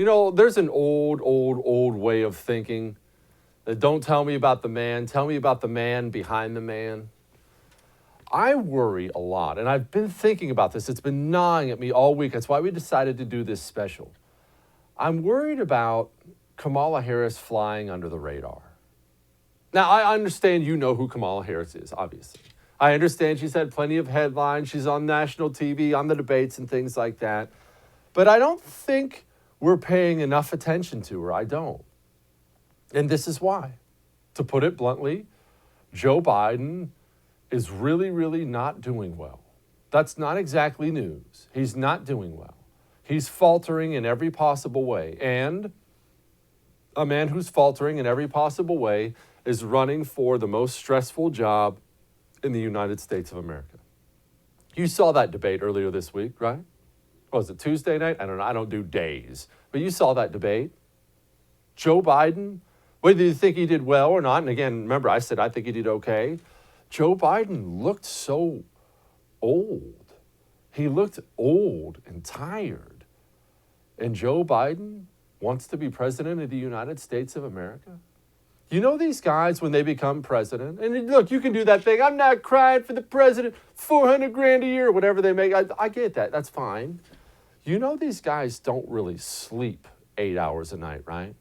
There's an old way of thinking that don't tell me about the man, tell me about the man behind the man. I worry a lot, and I've been thinking about this. It's been gnawing at me all week. That's why we decided to do this special. I'm worried about Kamala Harris flying under the radar. Now, I understand you know who Kamala Harris is, obviously. I understand she's had plenty of headlines. She's on national TV, on the debates and things like that. But I don't think we're paying enough attention to her. I don't. And this is why. To put it bluntly, Joe Biden is really not doing well. That's not exactly news. He's not doing well. He's faltering in every possible way. And a man who's faltering in every possible way is running for the most stressful job in the United States of America. You saw that debate earlier this week, right? What was it, Tuesday night? I don't know. I don't do days. But you saw that debate. Joe Biden, whether you think he did well or not, and again, remember, I said I think he did okay. Joe Biden looked so old. He looked old and tired. And Joe Biden wants to be president of the United States of America. You know these guys, when they become president, and look, you can do that thing. I'm not crying for the president, $400,000 a year, whatever they make. I get that. That's fine. You know these guys don't really sleep 8 hours a night, right?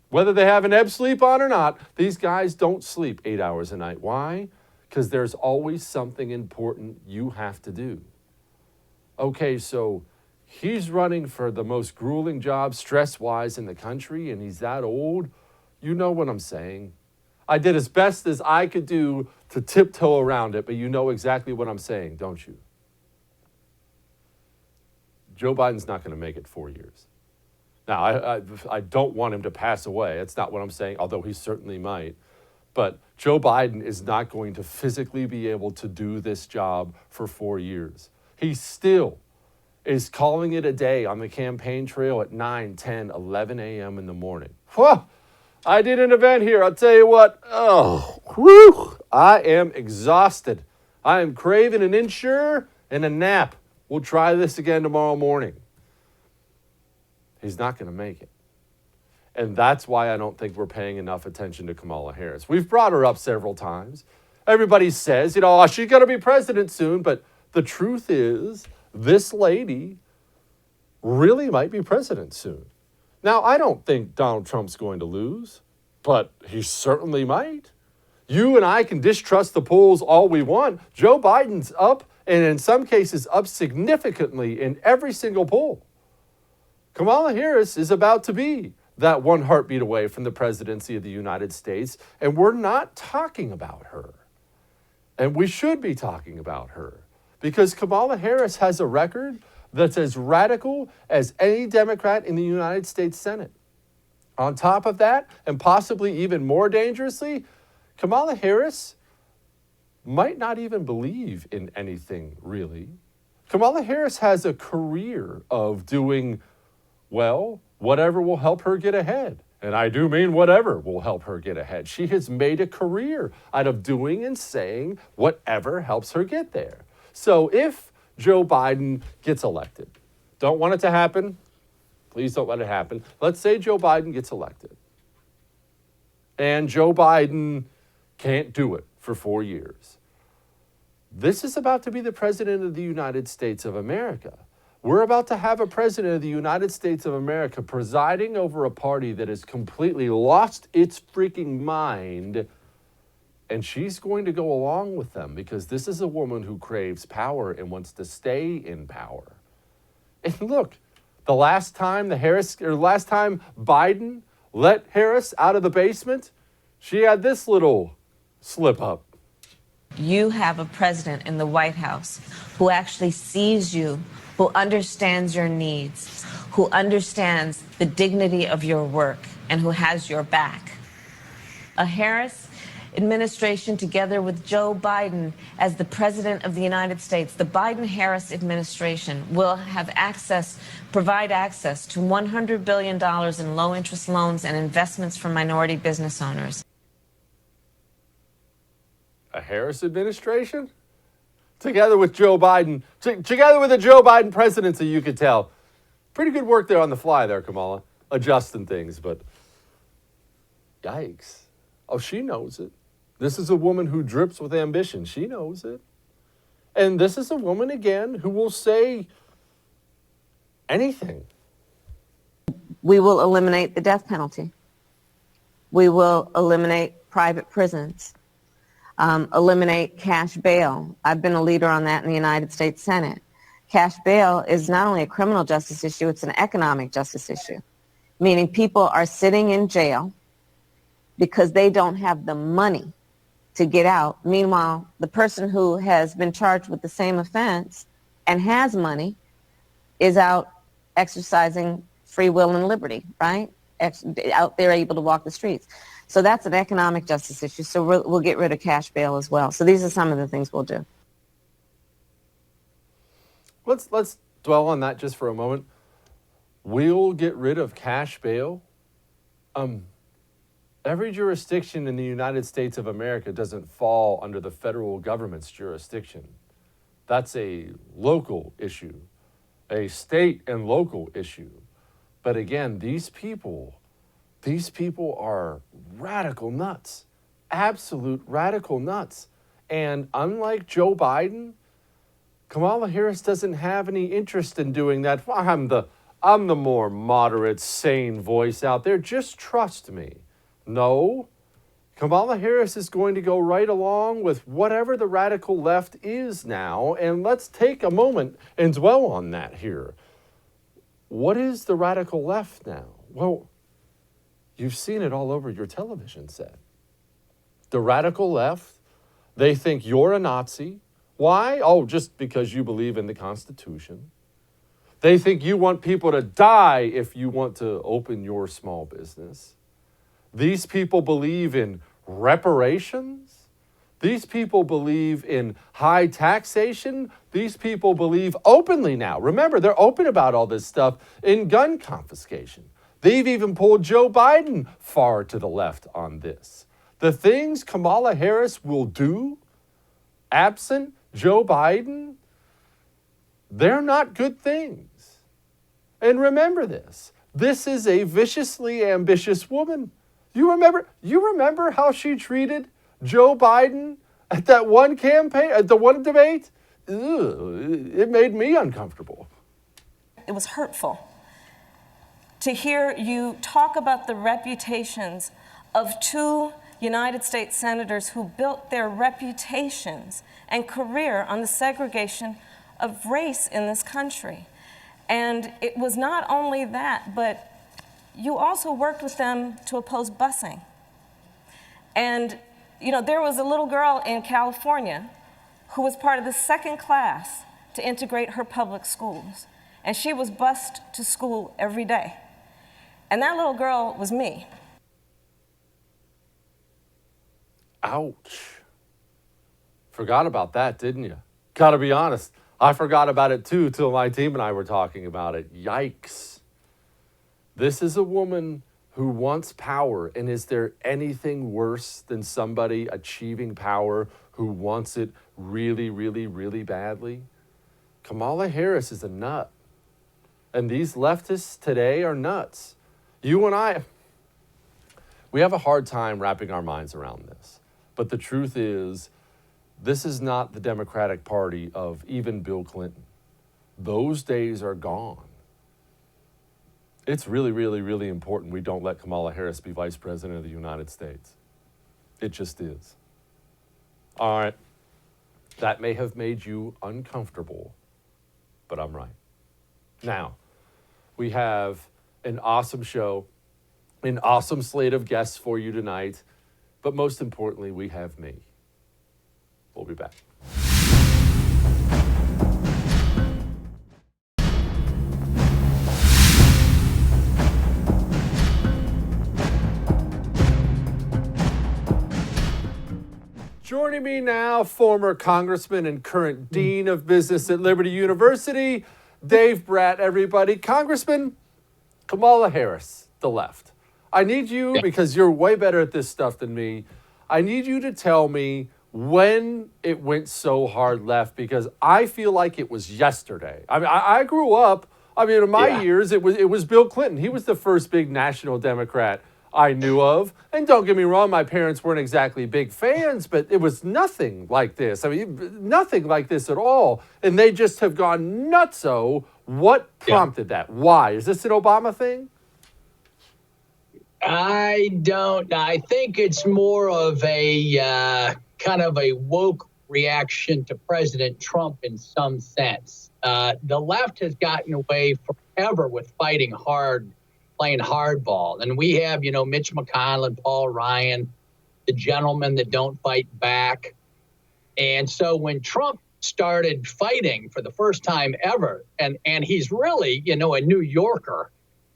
Whether they have an ebb sleep on or not, these guys don't sleep 8 hours a night. Why? Because there's always something important you have to do. Okay, so he's running for the most grueling job stress-wise in the country, and he's that old. You know what I'm saying. I did as best as I could do to tiptoe around it, but you know exactly what I'm saying, don't you? Joe Biden's not going to make it 4 years. Now, I don't want him to pass away. That's not what I'm saying, although he certainly might. But Joe Biden is not going to physically be able to do this job for 4 years. He still is calling it a day on the campaign trail at 9, 10, 11 a.m. in the morning. Whoa! I did an event here. I'll tell you what. Oh, whew, I am exhausted. I am craving an insure and a nap. We'll try this again tomorrow morning. He's not going to make it. And that's why I don't think we're paying enough attention to Kamala Harris. We've brought her up several times. Everybody says, oh, she's going to be president soon. But the truth is, this lady really might be president soon. Now, I don't think Donald Trump's going to lose, but he certainly might. You and I can distrust the polls all we want. Joe Biden's up, and in some cases up significantly in every single poll. Kamala Harris is about to be that one heartbeat away from the presidency of the United States, and we're not talking about her. And we should be talking about her, because Kamala Harris has a record that's as radical as any Democrat in the United States Senate. On top of that, and possibly even more dangerously, Kamala Harris might not even believe in anything, really. Kamala Harris has a career of doing, well, whatever will help her get ahead. And I do mean whatever will help her get ahead. She has made a career out of doing and saying whatever helps her get there. So if Joe Biden gets elected. Don't want it to happen. Please don't let it happen. Let's say Joe Biden gets elected. And Joe Biden can't do it for 4 years. This is about to be the president of the United States of America. We're about to have a president of the United States of America presiding over a party that has completely lost its freaking mind. And she's going to go along with them because this is a woman who craves power and wants to stay in power. And look, the last time Biden let Harris out of the basement, she had this little slip up. You have a president in the White House who actually sees you, who understands your needs, who understands the dignity of your work, and who has your back. A Harris administration, together with Joe Biden as the president of the United States, the Biden-Harris administration will provide access to $100 billion in low-interest loans and investments for minority business owners. A Harris administration? Together with Joe Biden, together with the Joe Biden presidency, you could tell. Pretty good work there on the fly there, Kamala. adjusting things, but yikes. Oh, she knows it. This is a woman who drips with ambition. She knows it. And this is a woman, again, who will say anything. We will eliminate the death penalty. We will eliminate private prisons, eliminate cash bail. I've been a leader on that in the United States Senate. Cash bail is not only a criminal justice issue, it's an economic justice issue, meaning people are sitting in jail because they don't have the money to get out. Meanwhile, the person who has been charged with the same offense and has money is out exercising free will and liberty, right? Out there able to walk the streets. So that's an economic justice issue. So we'll get rid of cash bail as well. So these are some of the things we'll do. Let's dwell on that just for a moment. We'll get rid of cash bail. Every jurisdiction in the United States of America doesn't fall under the federal government's jurisdiction. That's a local issue, a state and local issue. But again, these people are radical nuts, absolute radical nuts. And unlike Joe Biden, Kamala Harris doesn't have any interest in doing that. I'm the more moderate, sane voice out there. Just trust me. No, Kamala Harris is going to go right along with whatever the radical left is now. And let's take a moment and dwell on that here. What is the radical left now? Well, you've seen it all over your television set. The radical left, they think you're a Nazi. Why? Oh, just because you believe in the Constitution. They think you want people to die if you want to open your small business. These people believe in reparations. These people believe in high taxation. These people believe openly now. Remember, they're open about all this stuff in gun confiscation. They've even pulled Joe Biden far to the left on this. The things Kamala Harris will do, absent Joe Biden, they're not good things. And remember this. This is a viciously ambitious woman. You remember how she treated Joe Biden at that one campaign, at the one debate? It made me uncomfortable. It was hurtful to hear you talk about the reputations of two United States senators who built their reputations and career on the segregation of race in this country. And it was not only that, but you also worked with them to oppose busing. And, there was a little girl in California who was part of the second class to integrate her public schools. And she was bused to school every day. And that little girl was me. Ouch. Forgot about that, didn't you? Gotta be honest. I forgot about it too till my team and I were talking about it. Yikes. This is a woman who wants power. And is there anything worse than somebody achieving power who wants it really, really, really badly? Kamala Harris is a nut. And these leftists today are nuts. You and I, we have a hard time wrapping our minds around this. But the truth is, this is not the Democratic Party of even Bill Clinton. Those days are gone. It's really, really, really important we don't let Kamala Harris be vice president of the United States. It just is. All right. That may have made you uncomfortable, but I'm right. Now, we have an awesome show, an awesome slate of guests for you tonight, but most importantly, we have me. We'll be back. Joining me now, former congressman and current dean of business at Liberty University, Dave Bratt, everybody. Congressman, Kamala Harris, the left. I need you, because you're way better at this stuff than me, I need you to tell me when it went so hard left, because I feel like it was yesterday. I mean, I grew up I mean, in my Yeah. years, it was Bill Clinton. He was the first big national Democrat I knew of. And don't get me wrong, my parents weren't exactly big fans, but it was nothing like this. I mean, nothing like this at all. And they just have gone nutso. What Yeah. prompted that? Why? Is this an Obama thing? I don't. I think it's more of a kind of a woke reaction to President Trump in some sense. The left has gotten away forever with fighting hard, playing hardball, and we have, Mitch McConnell and Paul Ryan, the gentlemen that don't fight back. And so when Trump started fighting for the first time ever, and he's really, a New Yorker.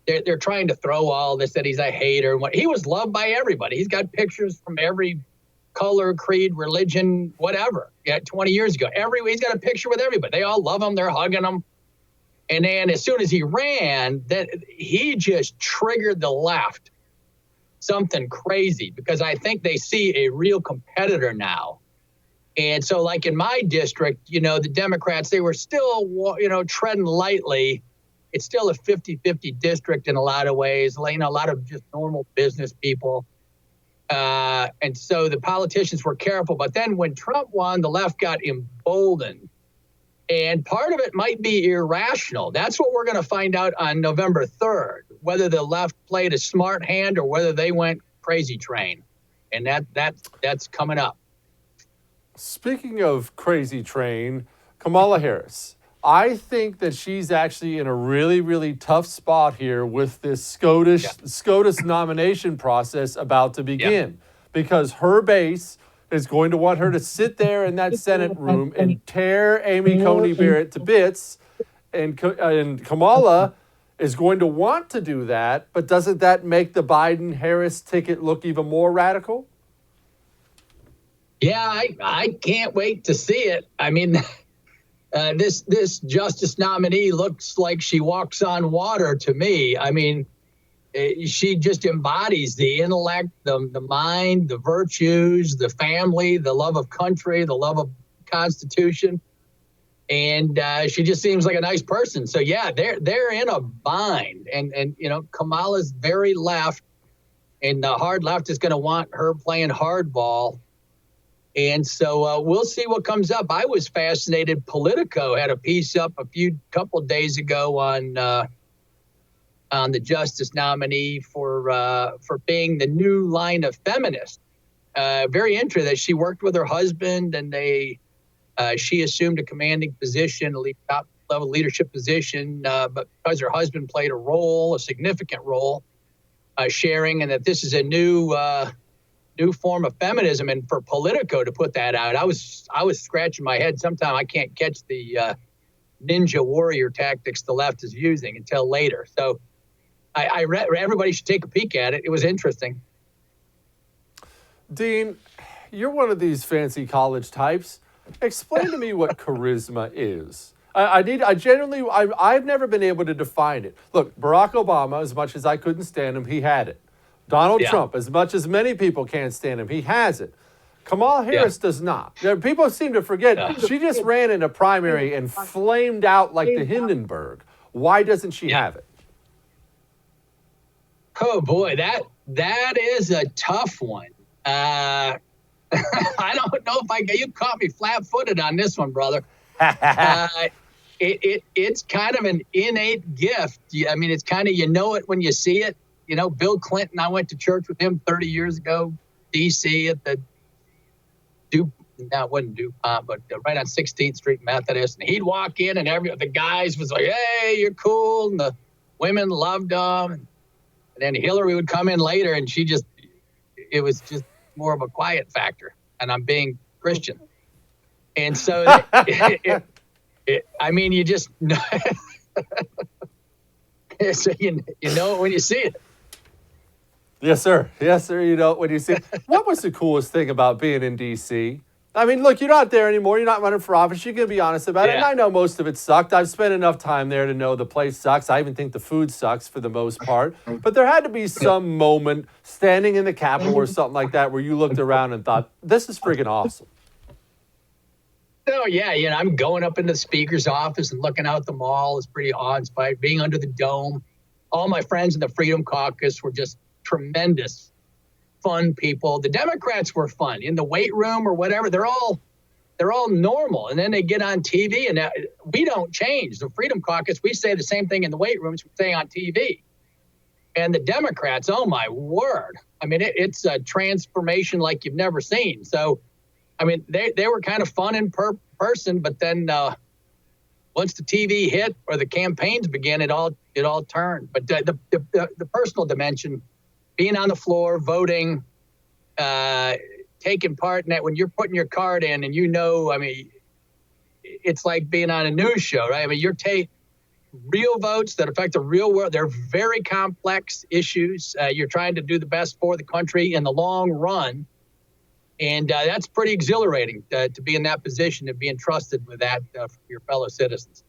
They're trying to throw all this that he's a hater. And what he was loved by everybody. He's got pictures from every color, creed, religion, whatever. Yeah, 20 years ago, he's got a picture with everybody. They all love him. They're hugging him. And then as soon as he ran, that he just triggered the left something crazy, because I think they see a real competitor now. And so, like in my district, the Democrats, they were still, treading lightly. It's still a 50-50 district in a lot of ways, a lot of just normal business people. And so the politicians were careful. But then when Trump won, the left got emboldened. And part of it might be irrational. That's what we're going to find out on November 3rd, whether the left played a smart hand or whether they went crazy train. And that's coming up. Speaking of crazy train, Kamala Harris. I think that she's actually in a really, really tough spot here with this SCOTUS nomination process about to begin, because her base is going to want her to sit there in that Senate room and tear Amy Coney Barrett to bits, and Kamala is going to want to do that, but doesn't that make the Biden-Harris ticket look even more radical? Yeah, I can't wait to see it. I mean, this justice nominee looks like she walks on water to me. I mean, she just embodies the intellect, the mind, the virtues, the family, the love of country, the love of Constitution. And she just seems like a nice person. So, yeah, they're in a bind. And Kamala's very left, and the hard left is going to want her playing hardball. And so we'll see what comes up. I was fascinated. Politico had a piece up couple days ago on the justice nominee for being the new line of feminist. Very interesting that she worked with her husband, and she assumed a commanding position, a top level leadership position, but because her husband played a significant role, sharing, and that this is a new form of feminism. And for Politico to put that out, I was scratching my head. Sometimes I can't catch the ninja warrior tactics the left is using until later. So I read, everybody should take a peek at it. It was interesting. Dean, you're one of these fancy college types. Explain to me what charisma is. I've never been able to define it. Look, Barack Obama, as much as I couldn't stand him, he had it. Donald Trump, as much as many people can't stand him, he has it. Kamala Harris does not. People seem to forget, she just ran in a primary and flamed out like the Hindenburg. Why doesn't she have it? Oh, boy, that is a tough one. I don't know if you caught me flat-footed on this one, brother. It's kind of an innate gift. I mean, it's kind of, it when you see it. Bill Clinton, I went to church with him 30 years ago, D.C. at the it wasn't DuPont, but right on 16th Street Methodist. And he'd walk in, and the guys was like, "Hey, you're cool," and the women loved him. And then Hillary would come in later, and it was just more of a quiet factor. And I'm being Christian, and so I mean, you just so you know it when you see it. Yes, sir. Yes, sir. You know, when you see, what was the coolest thing about being in D.C.? I mean, look, you're not there anymore. You're not running for office. You can be honest about it. And I know most of it sucked. I've spent enough time there to know the place sucks. I even think the food sucks for the most part. But there had to be some moment standing in the Capitol or something like that where you looked around and thought, this is friggin' awesome. So yeah, I'm going up into the speaker's office and looking out the mall is pretty awe-inspiring. Being under the dome, all my friends in the Freedom Caucus were just tremendous, fun people. The Democrats were fun in the weight room or whatever. They're all normal, and then they get on TV, and we don't change. The Freedom Caucus, we say the same thing in the weight rooms we say on TV. And the Democrats, oh my word! I mean, it's a transformation like you've never seen. So. I mean, they were kind of fun in person, but then once the TV hit or the campaigns began, it all turned. But the personal dimension, being on the floor, voting, taking part in that, when you're putting your card in, and I mean, it's like being on a news show, right? I mean, you're taking real votes that affect the real world. They're very complex issues. You're trying to do the best for the country in the long run. And that's pretty exhilarating to be in that position and be entrusted with that for your fellow citizens.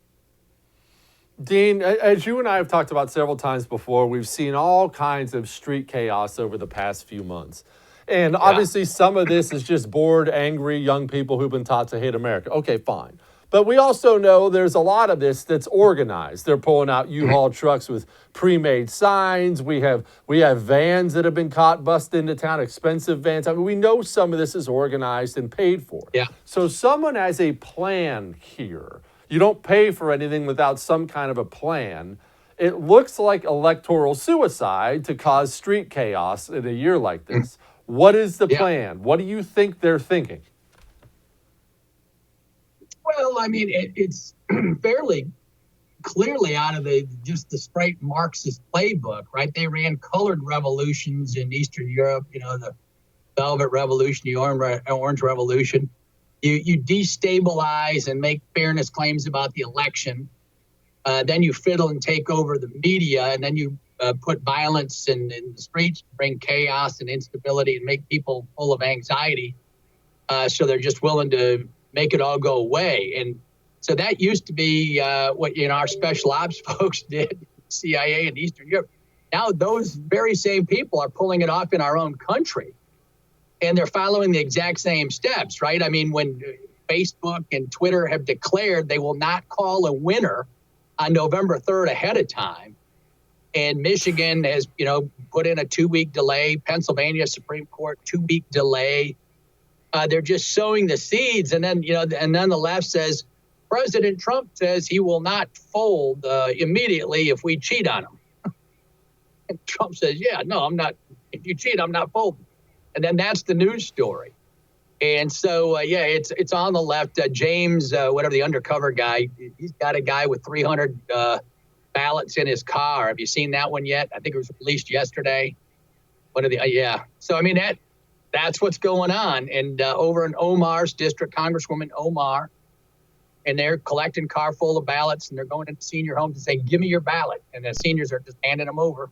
Dean, as you and I have talked about several times before, we've seen all kinds of street chaos over the past few months. And obviously some of this is just bored, angry young people who've been taught to hate America. Okay, fine. But we also know there's a lot of this that's organized. They're pulling out U-Haul trucks with pre-made signs. We have vans that have been caught busted into town, expensive vans. I mean, we know some of this is organized and paid for. Yeah. So someone has a plan here. You don't pay for anything without some kind of a plan. It looks like electoral suicide to cause street chaos in a year like this. What is the plan? What do you think they're thinking? Well, I mean, it's fairly clearly out of just the straight Marxist playbook, right? They ran colored revolutions in Eastern Europe, the Velvet Revolution, the Orange Revolution. You destabilize and make fairness claims about the election. Then you fiddle and take over the media, and then you put violence in the streets, bring chaos and instability, and make people full of anxiety. So they're just willing to make it all go away. And so that used to be what our special ops folks did, CIA in Eastern Europe. Now those very same people are pulling it off in our own country. And they're following the exact same steps, right? I mean, when Facebook and Twitter have declared they will not call a winner on November 3rd ahead of time, and Michigan has, put in a 2-week delay, Pennsylvania Supreme Court 2-week delay. They're just sowing the seeds, and then the left says President Trump says he will not fold immediately if we cheat on him. And Trump says, "Yeah, no, I'm not. If you cheat, I'm not folding." And then that's the news story. And so it's on the left. James, whatever the undercover guy, he's got a guy with 300 ballots in his car. Have you seen that one yet? I think it was released yesterday. So I mean that's what's going on. And over in Omar's district, Congresswoman Omar, and they're collecting car full of ballots, and they're going into senior homes and saying, "Give me your ballot." And the seniors are just handing them over,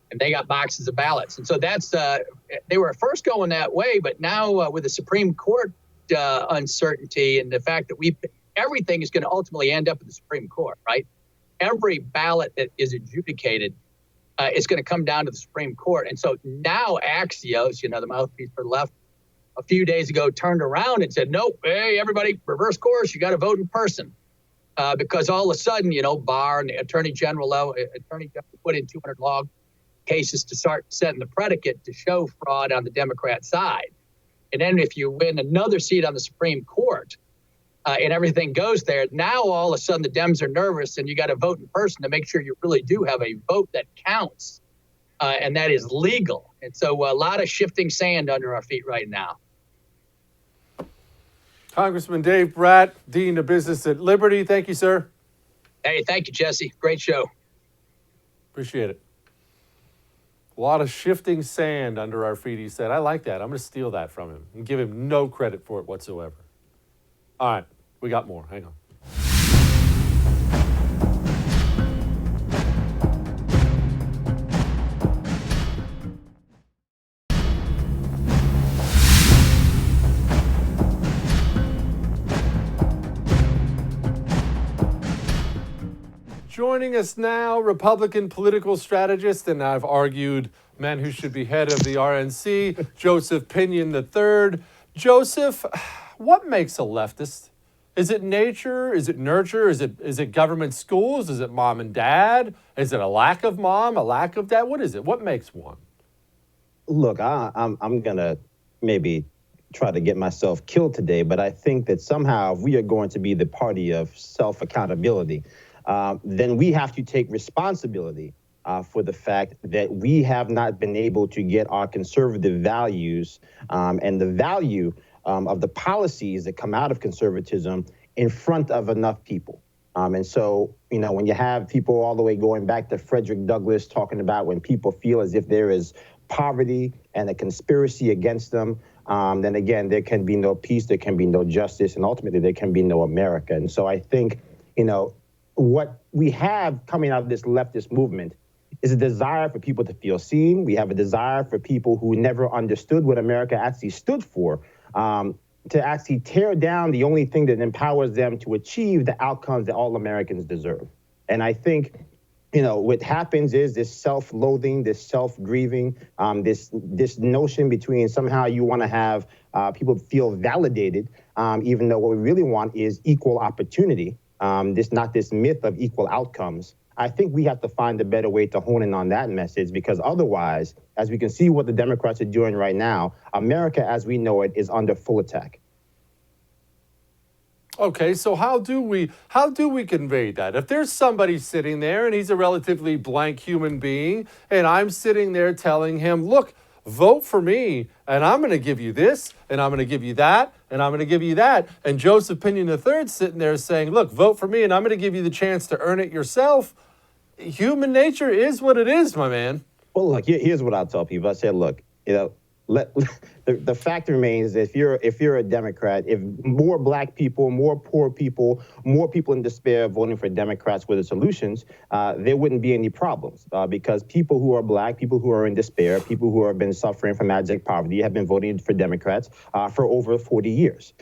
and they got boxes of ballots. And so that's they were first going that way, but now with the Supreme Court uncertainty and the fact that everything is going to ultimately end up at the Supreme Court, right? Every ballot that is adjudicated is going to come down to the Supreme Court. And so now Axios, the mouthpiece for the left, a few days ago turned around and said, "Nope, hey, everybody, reverse course, you got to vote in person." Because all of a sudden, Barr and the Attorney General put in 200 log cases to start setting the predicate to show fraud on the Democrat side. And then if you win another seat on the Supreme Court, and everything goes there, now all of a sudden the Dems are nervous, and you got to vote in person to make sure you really do have a vote that counts, and that is legal. And so a lot of shifting sand under our feet right now. Congressman Dave Bratt, Dean of Business at Liberty. Thank you, sir. Hey, thank you, Jesse. Great show. Appreciate it. A lot of shifting sand under our feet, he said. I like that. I'm going to steal that from him and give him no credit for it whatsoever. All right, we got more. Hang on. Joining us now, Republican political strategist, and I've argued man who should be head of the RNC, Joseph Pinion III. Joseph, what makes a leftist Is it nature? Is it nurture? Is it government schools? Is it mom and dad? Is it a lack of mom, a lack of dad? What is it? What makes one? Look, I'm gonna maybe try to get myself killed today, but I think that somehow if we are going to be the party of self-accountability, then we have to take responsibility for the fact that we have not been able to get our conservative values and the value of the policies that come out of conservatism in front of enough people. And so, you know, when you have people all the way going back to Frederick Douglass talking about when people feel as if there is poverty and a conspiracy against them, then again, there can be no peace, there can be no justice, and ultimately there can be no America. And so I think, you know, what we have coming out of this leftist movement is a desire for people to feel seen. We have a desire for people who never understood what America actually stood for, to actually tear down the only thing that empowers them to achieve the outcomes that all Americans deserve. And I think, you know, what happens is this self-loathing, this self-grieving, this notion between somehow you want to have people feel validated, even though what we really want is equal opportunity, not this myth of equal outcomes. I think we have to find a better way to hone in on that message, because otherwise, as we can see what the Democrats are doing right now, America as we know it is under full attack. Okay, so how do we convey that? If there's somebody sitting there and he's a relatively blank human being, and I'm sitting there telling him, look, vote for me, and I'm going to give you this, and I'm going to give you that, and I'm going to give you that, and Joseph Pinion III sitting there saying, look, vote for me, and I'm going to give you the chance to earn it yourself. Human nature is what it is, my man. Well, look, here's what I'll tell people. I said, look, you know, the fact remains that if you're a Democrat, if more black people, more poor people, more people in despair voting for Democrats were the solutions, there wouldn't be any problems, because people who are black, people who are in despair, people who have been suffering from abject poverty have been voting for Democrats for over 40 years.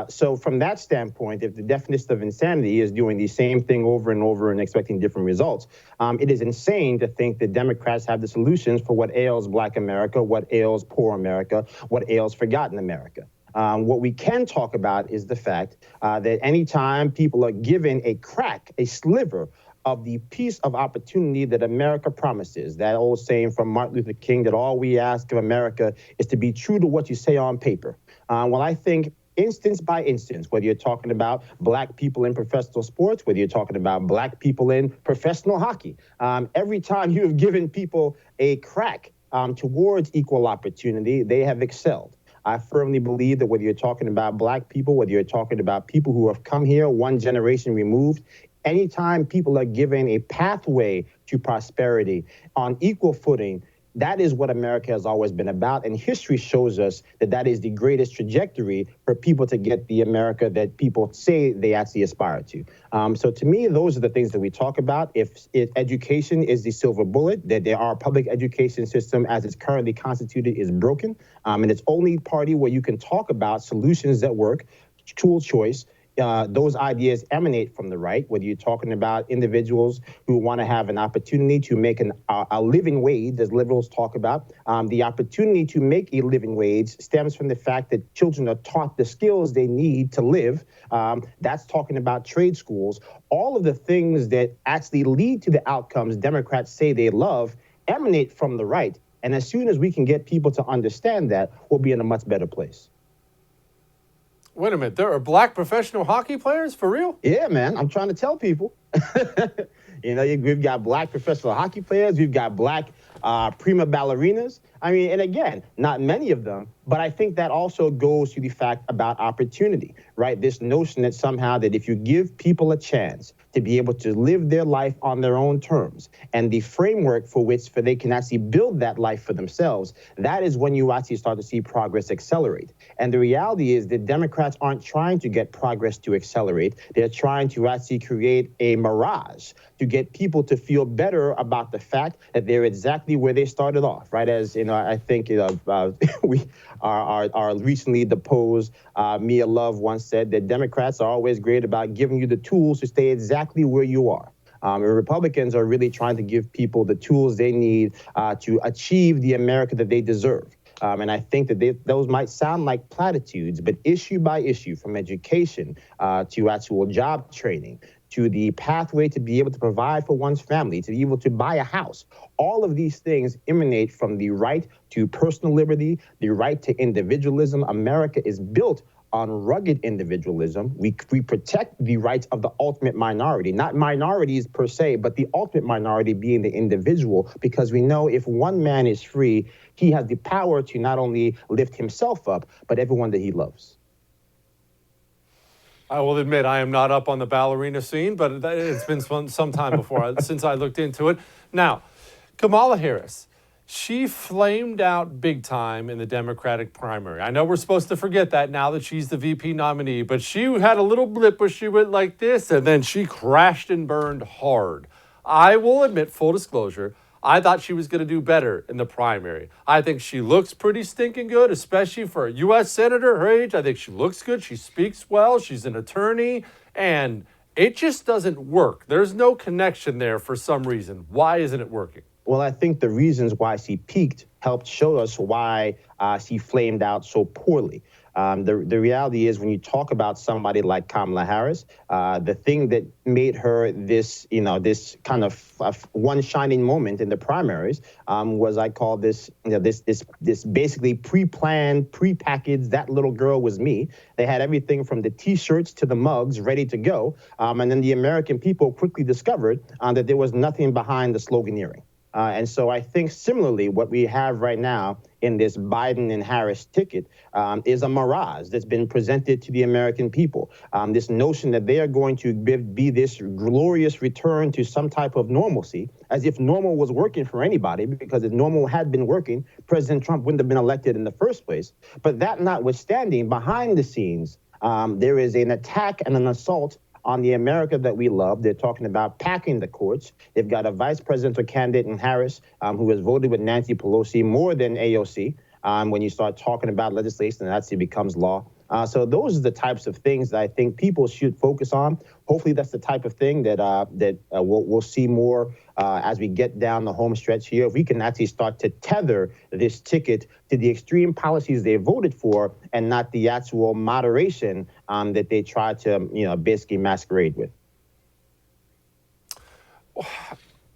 So from that standpoint, if the definition of insanity is doing the same thing over and over and expecting different results, it is insane to think that Democrats have the solutions for what ails black America, what ails poor America, what ails forgotten America. What we can talk about is the fact that anytime people are given a crack, a sliver of the piece of opportunity that America promises, that old saying from Martin Luther King that all we ask of America is to be true to what you say on paper. Well, I think instance by instance, whether you're talking about black people in professional sports, whether you're talking about black people in professional hockey, every time you have given people a crack towards equal opportunity, they have excelled. I firmly believe that whether you're talking about black people, whether you're talking about people who have come here one generation removed, anytime people are given a pathway to prosperity on equal footing, that is what America has always been about, and history shows us that that is the greatest trajectory for people to get the America that people say they actually aspire to. So to me, those are the things that we talk about. If education is the silver bullet, that our public education system as it's currently constituted is broken, and it's only party where you can talk about solutions that work, school choice. Those ideas emanate from the right, whether you're talking about individuals who want to have an opportunity to make a living wage, as liberals talk about. The opportunity to make a living wage stems from the fact that children are taught the skills they need to live. That's talking about trade schools. All of the things that actually lead to the outcomes Democrats say they love emanate from the right. And as soon as we can get people to understand that, we'll be in a much better place. Wait a minute, there are black professional hockey players, for real? Yeah, man, I'm trying to tell people. You know, we've got black professional hockey players, we've got black prima ballerinas. I mean, and again, not many of them, but I think that also goes to the fact about opportunity, right? This notion that somehow that if you give people a chance to be able to live their life on their own terms and the framework for they can actually build that life for themselves, that is when you actually start to see progress accelerate. And the reality is that Democrats aren't trying to get progress to accelerate. They're trying to actually create a mirage to get people to feel better about the fact that they're exactly where they started off, right? As you know, I think our recently deposed Mia Love once said that Democrats are always great about giving you the tools to stay exactly where you are. And Republicans are really trying to give people the tools they need to achieve the America that they deserve. And I think that those might sound like platitudes, but issue by issue, from education to actual job training, to the pathway to be able to provide for one's family, to be able to buy a house. All of these things emanate from the right to personal liberty, the right to individualism. America is built on rugged individualism. We protect the rights of the ultimate minority, not minorities per se, but the ultimate minority being the individual, because we know if one man is free, he has the power to not only lift himself up, but everyone that he loves. I will admit I am not up on the ballerina scene, but it's been some time since I looked into it. Now, Kamala Harris, she flamed out big time in the Democratic primary. I know we're supposed to forget that now that she's the VP nominee, but she had a little blip where she went like this, and then she crashed and burned hard. I will admit, full disclosure, I thought she was going to do better in the primary. I think she looks pretty stinking good, especially for a U.S. senator her age. I think she looks good. She speaks well. She's an attorney. And it just doesn't work. There's no connection there for some reason. Why isn't it working? Well, I think the reasons why she peaked helped show us why she flamed out so poorly. The reality is, when you talk about somebody like Kamala Harris, the thing that made her this kind of one shining moment in the primaries was, I call this, this basically pre-planned, pre-packaged, that little girl was me. They had everything from the T-shirts to the mugs ready to go. And then the American people quickly discovered that there was nothing behind the sloganeering. And so I think similarly, what we have right now in this Biden and Harris ticket is a mirage that's been presented to the American people. This notion that they are going to be this glorious return to some type of normalcy, as if normal was working for anybody, because if normal had been working, President Trump wouldn't have been elected in the first place. But that notwithstanding, behind the scenes, there is an attack and an assault on the America that we love. They're talking about packing the courts. They've got a vice presidential candidate in Harris who has voted with Nancy Pelosi more than AOC. When you start talking about legislation, that actually becomes law. So those are the types of things that I think people should focus on. Hopefully that's the type of thing that we'll see more as we get down the home stretch here. If we can actually start to tether this ticket to the extreme policies they voted for and not the actual moderation that they try to, basically masquerade with.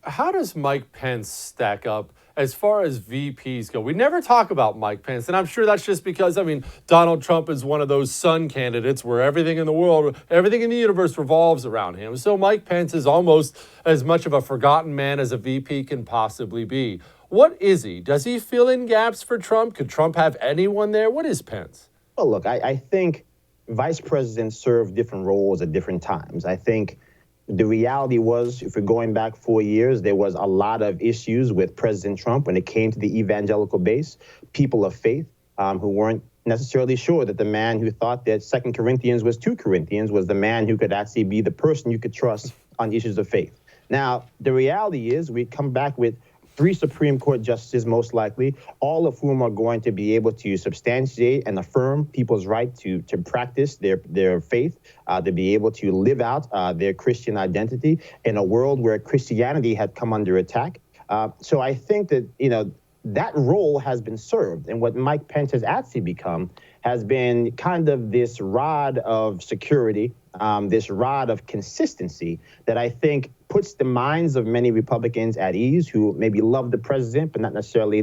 How does Mike Pence stack up as far as VPs go? We never talk about Mike Pence, and I'm sure that's just because, Donald Trump is one of those sun candidates where everything in the world, everything in the universe revolves around him. So Mike Pence is almost as much of a forgotten man as a VP can possibly be. What is he? Does he fill in gaps for Trump? Could Trump have anyone there? What is Pence? Well, look, I think vice presidents serve different roles at different times. I think the reality was, if we're going back 4 years, there was a lot of issues with President Trump when it came to the evangelical base, people of faith who weren't necessarily sure that the man who thought that 2 Corinthians was 2 Corinthians was the man who could actually be the person you could trust on issues of faith. Now, the reality is we come back with 3 Supreme Court justices, most likely, all of whom are going to be able to substantiate and affirm people's right to practice their faith, to be able to live out their Christian identity in a world where Christianity had come under attack. So I think that, that role has been served. And what Mike Pence has actually become has been kind of this rod of security, this rod of consistency that I think puts the minds of many Republicans at ease who maybe love the president, but not necessarily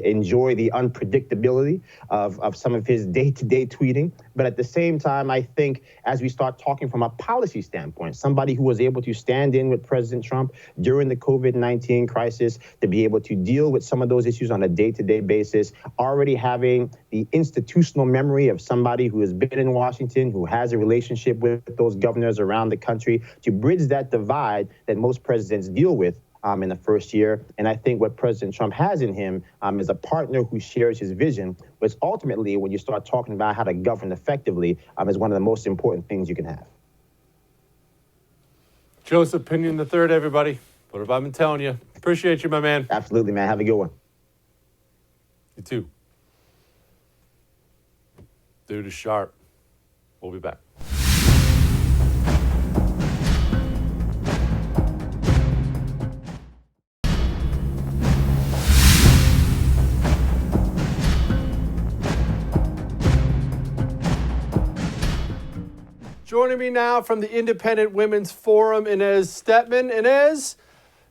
enjoy the unpredictability of some of his day-to-day tweeting. But at the same time, I think as we start talking from a policy standpoint, somebody who was able to stand in with President Trump during the COVID-19 crisis, to be able to deal with some of those issues on a day-to-day basis, already having the institutional memory of somebody who has been in Washington, who has a relationship with those governors around the country, to bridge that divide that most presidents deal with in the first year. And I think what President Trump has in him is a partner who shares his vision, which ultimately, when you start talking about how to govern effectively, is one of the most important things you can have. Joseph Pinion III, everybody. What have I been telling you? Appreciate you, my man. Absolutely, man. Have a good one. You too. Dude is sharp. We'll be back. Joining me now from the Independent Women's Forum, Inez Stepman. Inez,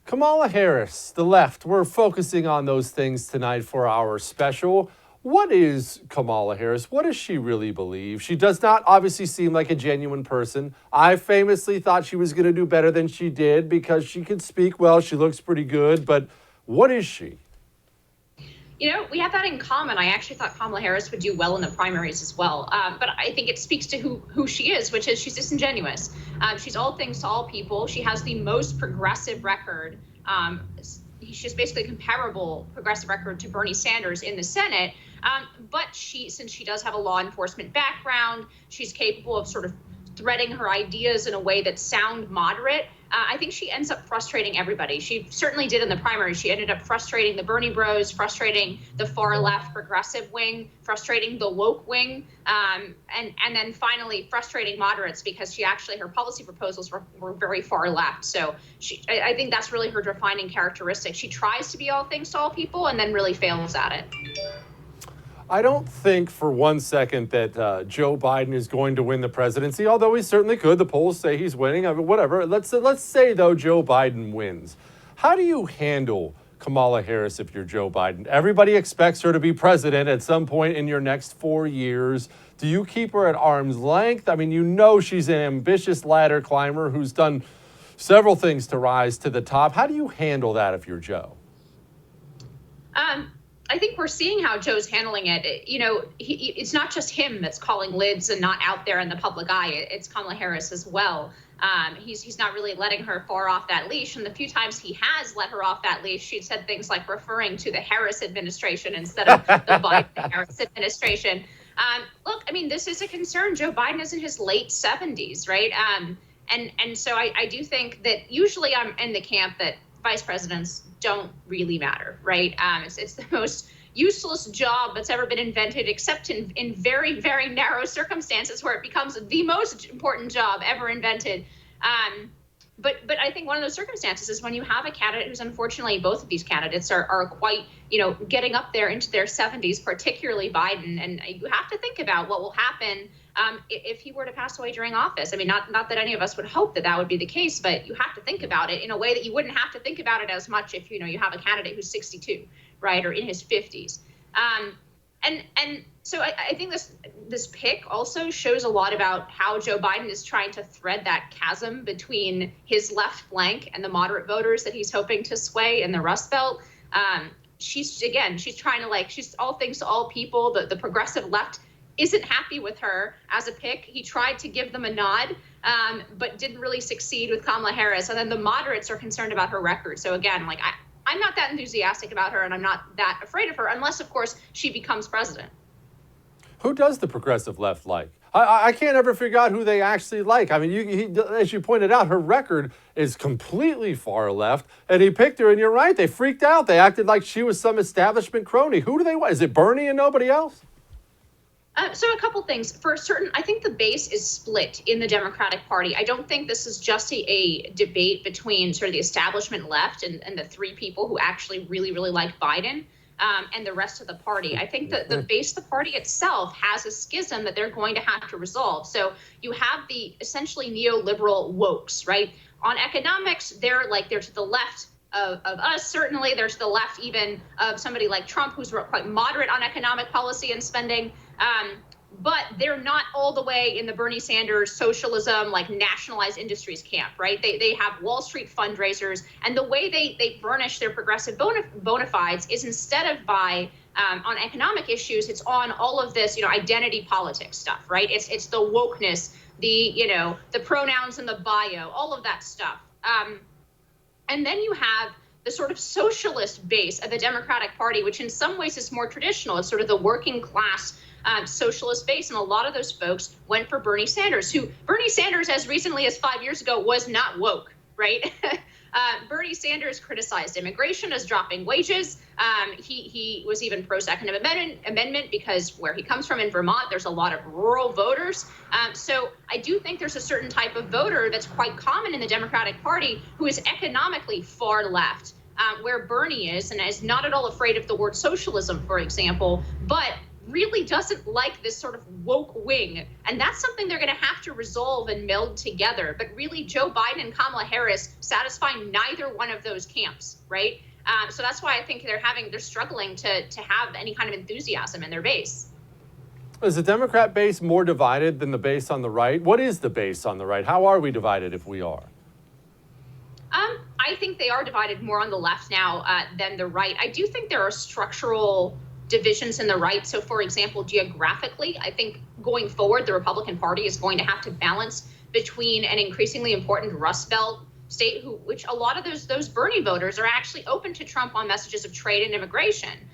Kamala Harris, the left, we're focusing on those things tonight for our special. What is Kamala Harris? What does she really believe? She does not obviously seem like a genuine person. I famously thought she was going to do better than she did because she can speak well. She looks pretty good. But what is she? You know, we have that in common. I actually thought Kamala Harris would do well in the primaries as well. But I think it speaks to who she is, which is she's disingenuous. She's all things to all people. She has the most progressive record. She's basically a comparable progressive record to Bernie Sanders in the Senate. But since she does have a law enforcement background, she's capable of sort of threading her ideas in a way that sound moderate. I think she ends up frustrating everybody. She certainly did in the primary. She ended up frustrating the Bernie bros, frustrating the far left progressive wing, frustrating the woke wing, and then finally frustrating moderates because her policy proposals were very far left. So I think that's really her defining characteristic. She tries to be all things to all people and then really fails at it. I don't think for one second that Joe Biden is going to win the presidency, although he certainly could. The polls say he's winning. I mean, whatever. Let's say, though, Joe Biden wins. How do you handle Kamala Harris if you're Joe Biden? Everybody expects her to be president at some point in your next 4 years. Do you keep her at arm's length? I mean, you know she's an ambitious ladder climber who's done several things to rise to the top. How do you handle that if you're Joe? I think we're seeing how Joe's handling it. You know, it's not just him that's calling lids and not out there in the public eye. It's Kamala Harris as well. He's not really letting her far off that leash. And the few times he has let her off that leash, she said things like referring to the Harris administration instead of the Biden-Harris administration. Look, I mean, this is a concern. Joe Biden is in his late 70s, right? And so I do think that usually I'm in the camp that vice presidents don't really matter, right? It's the most useless job that's ever been invented, except in very, very narrow circumstances where it becomes the most important job ever invented. But I think one of those circumstances is when you have a candidate who's, unfortunately, both of these candidates are quite, getting up there into their 70s, particularly Biden. And you have to think about what will happen if he were to pass away during office. I mean, not that any of us would hope that would be the case, but you have to think about it in a way that you wouldn't have to think about it as much if, you have a candidate who's 62, right, or in his 50s. And so I think this pick also shows a lot about how Joe Biden is trying to thread that chasm between his left flank and the moderate voters that he's hoping to sway in the Rust Belt. She's trying to she's all things to all people. The progressive left isn't happy with her as a pick. He tried to give them a nod, but didn't really succeed with Kamala Harris. And then the moderates are concerned about her record. So again, I'm not that enthusiastic about her, and I'm not that afraid of her, unless, of course, she becomes president. Who does the progressive left like? I can't ever figure out who they actually like. I mean, as you pointed out, her record is completely far left, and he picked her, and you're right, they freaked out. They acted like she was some establishment crony. Who do they want? Is it Bernie and nobody else? So a couple things. For certain, I think the base is split in the Democratic Party. I don't think this is just a debate between sort of the establishment left and the three people who actually really, really like Biden and the rest of the party. I think that the base of the party itself has a schism that they're going to have to resolve. So you have the essentially neoliberal wokes, right? On economics, they're to the left of us. Certainly, they're to the left even of somebody like Trump, who's quite moderate on economic policy and spending. But they're not all the way in the Bernie Sanders socialism, nationalized industries camp, right? They have Wall Street fundraisers, and the way they burnish their progressive bona fides is instead of on economic issues, it's on all of this, identity politics stuff, right? It's the wokeness, the pronouns in the bio, all of that stuff. And then you have the sort of socialist base of the Democratic Party, which in some ways is more traditional. It's sort of the working class socialist base. And a lot of those folks went for Bernie Sanders, who Bernie Sanders, as recently as 5 years ago, was not woke, right? Bernie Sanders criticized immigration as dropping wages. He was even pro-Second Amendment because where he comes from in Vermont, there's a lot of rural voters. So I do think there's a certain type of voter that's quite common in the Democratic Party who is economically far left, where Bernie is, and is not at all afraid of the word socialism, for example, but really doesn't like this sort of woke wing. And that's something they're going to have to resolve and meld together. But really, Joe Biden and Kamala Harris satisfy neither one of those camps, right? So that's why I think they're struggling to have any kind of enthusiasm in their base. Is the Democrat base more divided than the base on the right? What is the base on the right? How are we divided if we are? I think they are divided more on the left now than the right. I do think there are structural divisions in the right. So, for example, geographically, I think going forward, the Republican Party is going to have to balance between an increasingly important Rust Belt state, which a lot of those Bernie voters are actually open to Trump on messages of trade and immigration.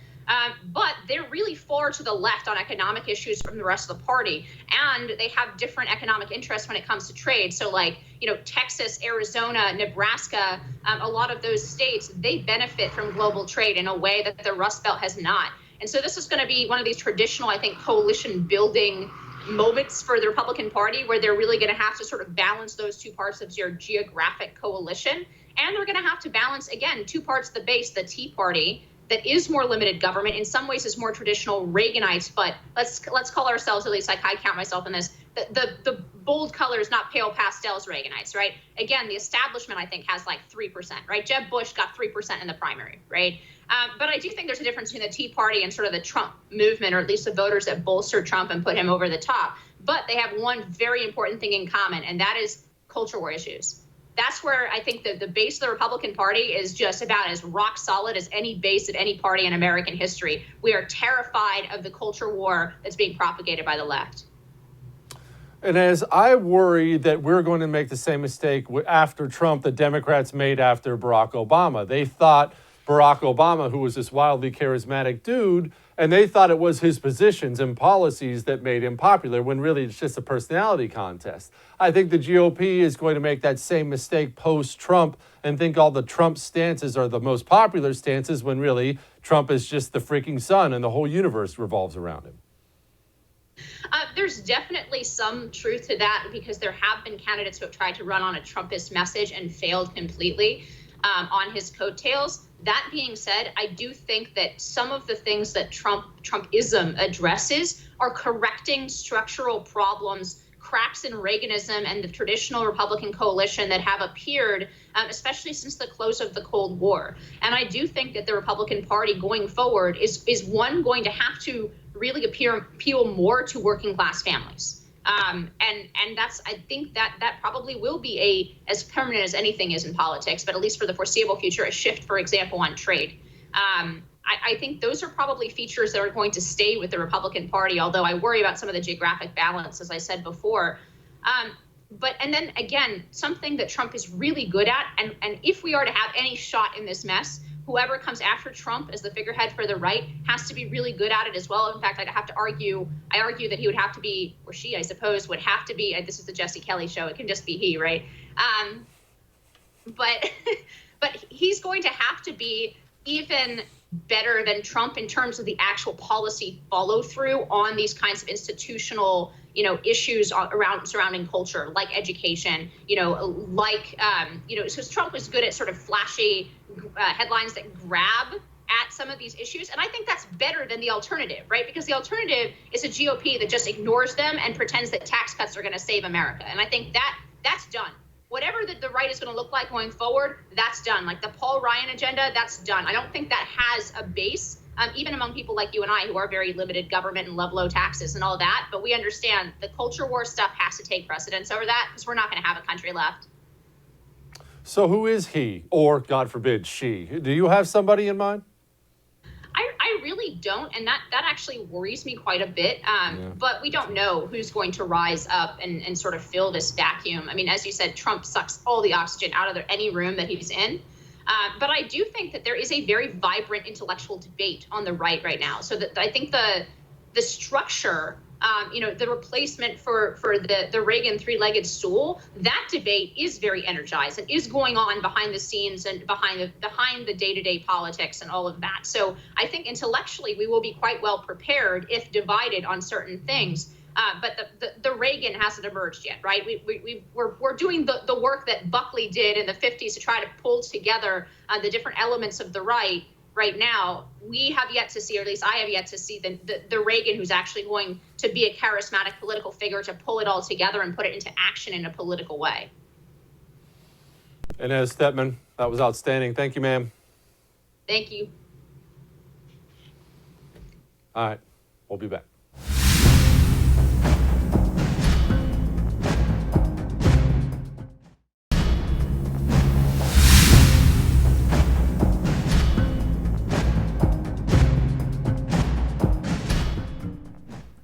But they're really far to the left on economic issues from the rest of the party. And they have different economic interests when it comes to trade. So like, Texas, Arizona, Nebraska, a lot of those states, they benefit from global trade in a way that the Rust Belt has not. And so this is going to be one of these traditional, I think, coalition building moments for the Republican Party where they're really going to have to sort of balance those two parts of your geographic coalition. And they're going to have to balance, again, two parts of the base, the Tea Party, that is more limited government, in some ways is more traditional Reaganites, but let's call ourselves, at least like I count myself in this, the bold colors, not pale pastels Reaganites, right? Again, the establishment, I think, has like 3%, right? Jeb Bush got 3% in the primary, right? But I do think there's a difference between the Tea Party and sort of the Trump movement, or at least the voters that bolstered Trump and put him over the top. But they have one very important thing in common, and that is culture war issues. That's where I think the base of the Republican Party is just about as rock solid as any base of any party in American history. We are terrified of the culture war that's being propagated by the left. And as I worry that we're going to make the same mistake after Trump, the Democrats made after Barack Obama. They thought Barack Obama, who was this wildly charismatic dude, and they thought it was his positions and policies that made him popular, when really it's just a personality contest. I think the GOP is going to make that same mistake post-Trump and think all the Trump stances are the most popular stances, when really Trump is just the freaking sun and the whole universe revolves around him. There's definitely some truth to that, because there have been candidates who have tried to run on a Trumpist message and failed completely on his coattails. That being said, I do think that some of the things that Trumpism addresses are correcting structural problems, cracks in Reaganism and the traditional Republican coalition that have appeared, especially since the close of the Cold War. And I do think that the Republican Party going forward is going to have to really appeal more to working class families. And that's, I think that probably will be as permanent as anything is in politics, but at least for the foreseeable future, a shift, for example, on trade. I think those are probably features that are going to stay with the Republican Party, although I worry about some of the geographic balance, as I said before. And then again, something that Trump is really good at, and if we are to have any shot in this mess, whoever comes after Trump as the figurehead for the right has to be really good at it as well. In fact, I argue that he would have to be, or she, I suppose, would have to be, this is the Jesse Kelly show, it can just be he, right? But he's going to have to be even better than Trump in terms of the actual policy follow through on these kinds of institutional, issues surrounding culture, like education, so Trump was good at sort of flashy headlines that grab at some of these issues. And I think that's better than the alternative, right? Because the alternative is a GOP that just ignores them and pretends that tax cuts are going to save America. And I think that's done. Whatever the right is going to look like going forward, that's done. Like the Paul Ryan agenda, that's done. I don't think that has a base, even among people like you and I, who are very limited government and love low taxes and all that. But we understand the culture war stuff has to take precedence over that, because we're not going to have a country left. So who is he, or God forbid, she? Do you have somebody in mind? I really don't, and that actually worries me quite a bit. But we don't know who's going to rise up and sort of fill this vacuum. I mean, as you said, Trump sucks all the oxygen out of any room that he's in. But I do think that there is a very vibrant intellectual debate on the right now. So that I think the structure, the replacement for the Reagan three-legged stool, that debate is very energized and is going on behind the scenes and behind the day-to-day politics and all of that. So I think intellectually we will be quite well prepared if divided on certain things. But the Reagan hasn't emerged yet, right? We're doing the work that Buckley did in the 50s to try to pull together the different elements of the right. right now, we have yet to see, or at least I have yet to see the Reagan who's actually going to be a charismatic political figure to pull it all together and put it into action in a political way. Inez Stepman, that was outstanding. Thank you, ma'am. Thank you. All right, we'll be back.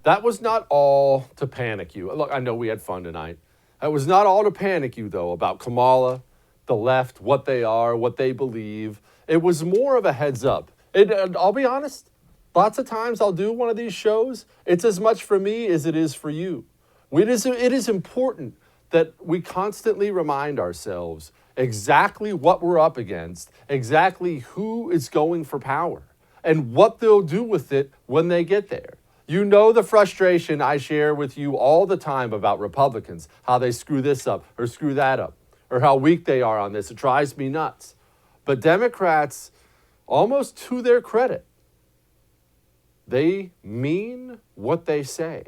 That was not all to panic you. Look, I know we had fun tonight. That was not all to panic you, though, about Kamala, the left, what they are, what they believe. It was more of a heads up. I'll be honest, lots of times I'll do one of these shows. It's as much for me as it is for you. It is important that we constantly remind ourselves exactly what we're up against, exactly who is going for power, and what they'll do with it when they get there. You know the frustration I share with you all the time about Republicans, how they screw this up or screw that up, or how weak they are on this. It drives me nuts. But Democrats, almost to their credit, they mean what they say.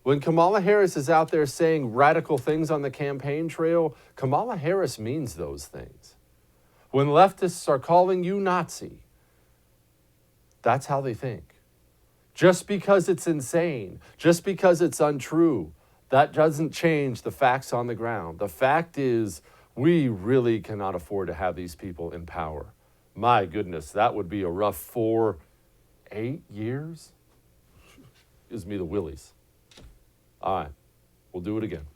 When Kamala Harris is out there saying radical things on the campaign trail, Kamala Harris means those things. When leftists are calling you Nazi, that's how they think. Just because it's insane, just because it's untrue, that doesn't change the facts on the ground. The fact is, we really cannot afford to have these people in power. My goodness, that would be a rough 8 years. Gives me the willies. All right, we'll do it again.